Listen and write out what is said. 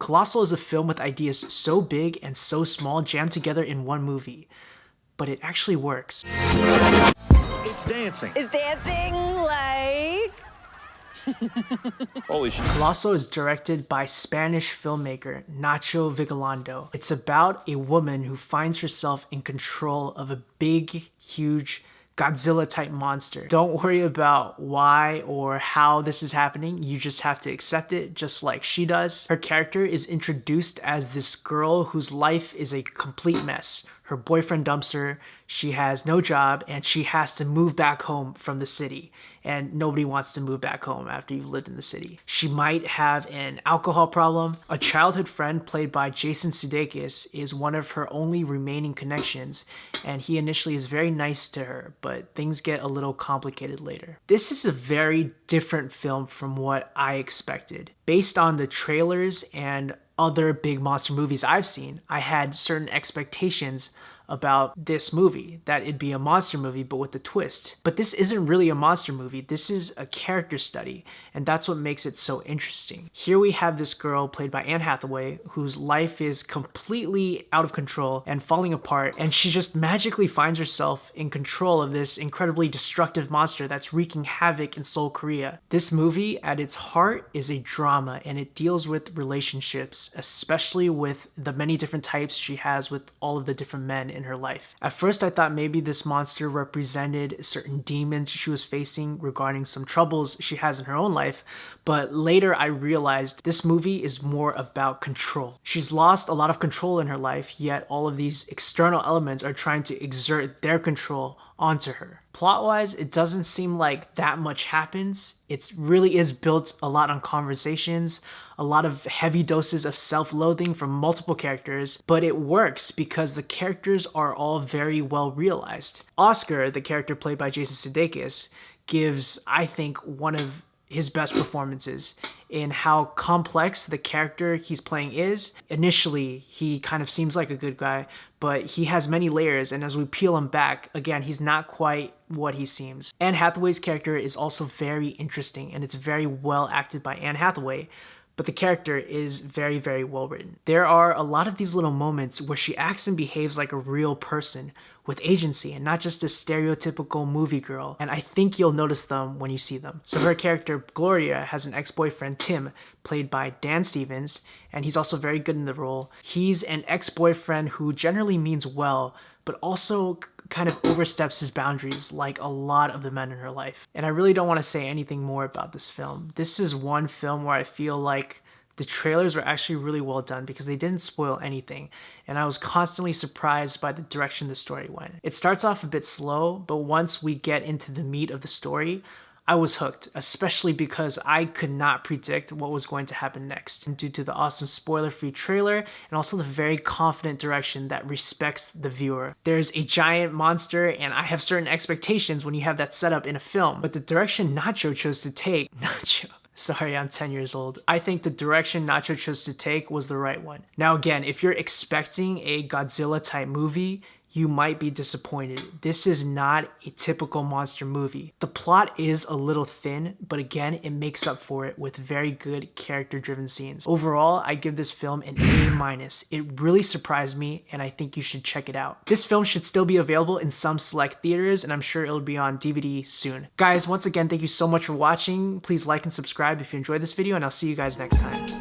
Colossal is a film with ideas so big and so small jammed together in one movie, but it actually works. It's dancing. Is dancing like... Holy shit. Colossal is directed by Spanish filmmaker Nacho Vigalondo. It's about a woman who finds herself in control of a big, huge Godzilla-type monster. Don't worry about why or how this is happening. You just have to accept it just like she does. Her character is introduced as this girl whose life is a complete mess. Her boyfriend dumps her, she has no job, and she has to move back home from the city. And nobody wants to move back home after you've lived in the city. She might have an alcohol problem. A childhood friend played by Jason Sudeikis is one of her only remaining connections, and he initially is very nice to her, but things get a little complicated later. This is a very different film from what I expected. Based on the trailers and other big monster movies I've seen, I had certain expectations about this movie, that it'd be a monster movie but with a twist. But this isn't really a monster movie, this is a character study, and that's what makes it so interesting. Here we have this girl played by Anne Hathaway whose life is completely out of control and falling apart, and she just magically finds herself in control of this incredibly destructive monster that's wreaking havoc in Seoul, Korea. This movie at its heart is a drama, and it deals with relationships, especially with the many different types she has with all of the different men in her life. At first I thought maybe this monster represented certain demons she was facing regarding some troubles she has in her own life, but later I realized this movie is more about control. She's lost a lot of control in her life, yet all of these external elements are trying to exert their control onto her. Plot-wise, it doesn't seem like that much happens. It really is built a lot on conversations, a lot of heavy doses of self-loathing from multiple characters, but it works because the characters are all very well realized. Oscar, the character played by Jason Sudeikis, gives, I think, one of his best performances in how complex the character he's playing is. Initially, he kind of seems like a good guy, but he has many layers, and as we peel him back, again, he's not quite what he seems. Anne Hathaway's character is also very interesting, and it's very well acted by Anne Hathaway, but the character is very, very well written. There are a lot of these little moments where she acts and behaves like a real person with agency and not just a stereotypical movie girl, and I think you'll notice them when you see them. So her character, Gloria, has an ex-boyfriend, Tim, played by Dan Stevens, and he's also very good in the role. He's an ex-boyfriend who generally means well, but also kind of oversteps his boundaries like a lot of the men in her life. And I really don't want to say anything more about this film. This is one film where I feel like the trailers were actually really well done because they didn't spoil anything, and I was constantly surprised by the direction the story went. It starts off a bit slow, but once we get into the meat of the story, I was hooked, especially because I could not predict what was going to happen next due to the awesome spoiler-free trailer and also the very confident direction that respects the viewer. There's a giant monster, and I have certain expectations when you have that set up in a film, but the direction Nacho chose to take, Sorry, I'm 10 years old. I think the direction Nacho chose to take was the right one. Now again, if you're expecting a Godzilla type movie, you might be disappointed. This is not a typical monster movie. The plot is a little thin, but again, it makes up for it with very good character-driven scenes. Overall, I give this film an A-. It really surprised me, and I think you should check it out. This film should still be available in some select theaters, and I'm sure it'll be on DVD soon. Guys, once again, thank you so much for watching. Please like and subscribe if you enjoyed this video, and I'll see you guys next time.